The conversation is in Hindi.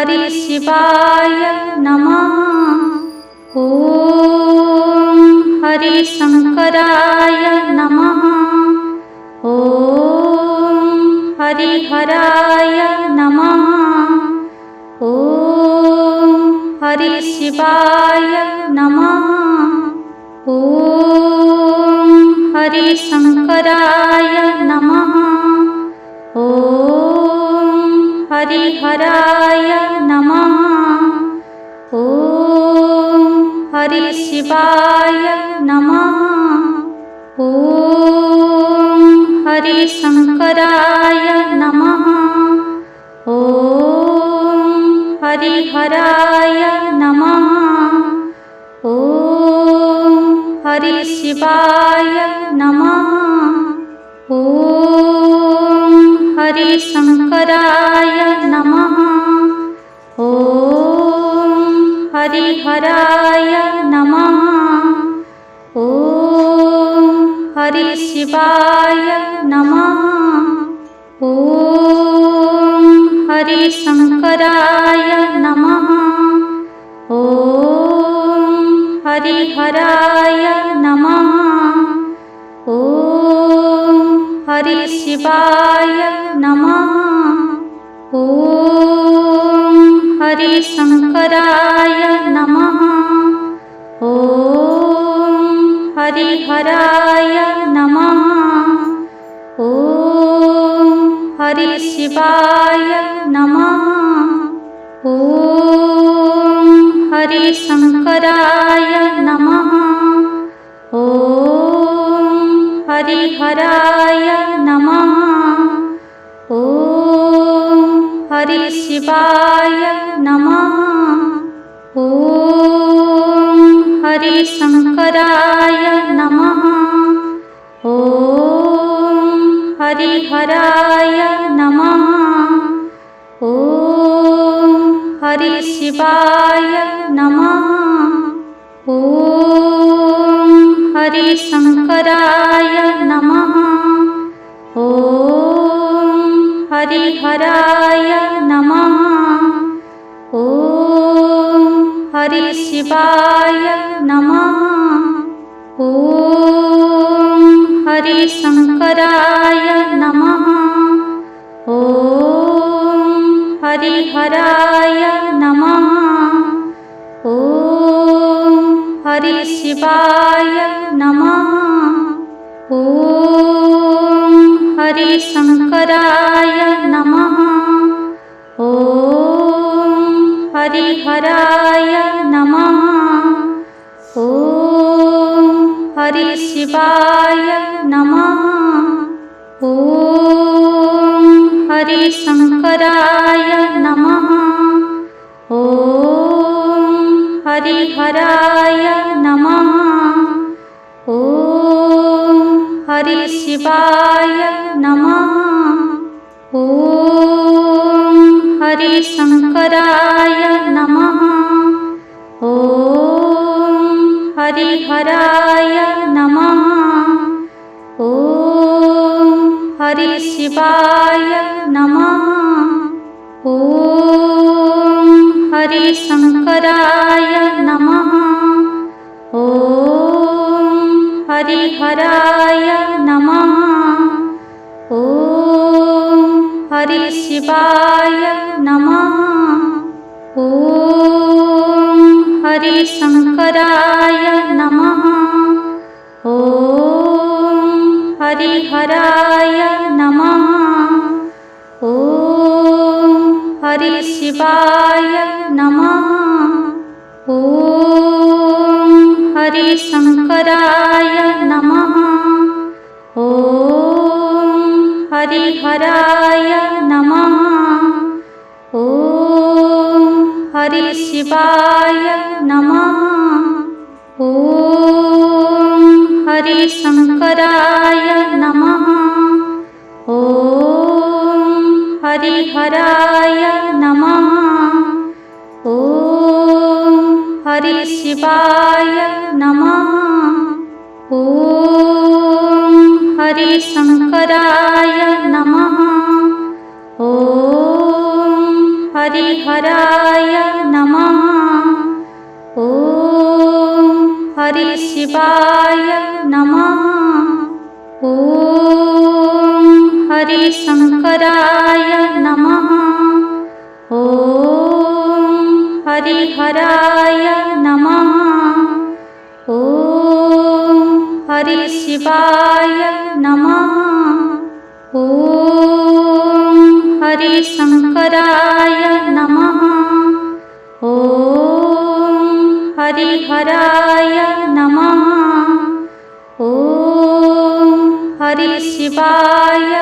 हरि शिवाय नमः। ॐ हरि शंकराय नमः। ॐ हरिहराय नमः। ॐ हरि शिवाय नमः। ॐ हरि शंकराय नमः। ॐ हरिहराय नमः। ॐ हरि शिवाय नमः। ॐ हरि शंकराय नमः। ॐ हरिहराय नमः। ॐ हरि शिवाय नमः। ॐ हरि शंकराय नमः। ॐ हरिहराय नमः। ॐ हरि शिवाय नमः। ॐ हरि शंकराय नमः। ॐ हरिहराय नमः। ॐ हरि शिवाय नमः। ॐ हरि शंकराय नमः। ॐ हरिहराय नमः। ॐ हरि शिवाय नमः। ॐ हरि शंकराय नमः। ॐ हरिहराय नमः। ॐ हरि शिवाय नमः। ॐ हरि शंकराय नमः। ॐ हरिहराय नमः। ॐ हरि शिवाय नमः। ॐ हरि शंकराय नमः। ॐ हरिहराय नमः। ॐ हरि शिवाय नमः। ॐ हरि शंकराय नमः। ॐ हरिहराय नमः। ॐ हरि शिवाय नमः। ॐ हरि शंकराय नमः। ॐ हरिहराय नमः। ॐ हरि शिवाय नमः। ॐ हरि शंकराय नमः। ॐ हरिहराय नमः। ॐ हरि शिवाय नमः। ॐ हरि शंकराय नमः। ॐ हरिहराय नमः। ॐ हरि शिवाय नमः। ॐ हरि शंकराय नमः। ॐ हरिहराय नमः। ॐ हरि शिवाय नमः। ॐ हरि शंकराय नमः। ॐ हरिहराय नमः। ॐ हरि शिवाय नमः। ॐ हरि शंकराय नमः। ॐ हरिहराय नमः। ॐ हरि शिवाय नमः। ॐ हरि शंकराय नमः। ॐ हरिहराय नमः। ॐ हरि शिवाय नमः। ॐ हरि शंकराय नमः। ॐ हरिहराय नमः। ॐ हरिशिवाय नमः। ॐ हरिशङ्कराय नमः। ॐ हरिहराय नमः। ॐ हरिशिवाय नमः। ॐ हरिशङ्कराय नमः। ॐ हरिहराय नमः। ॐ हरिशिवाय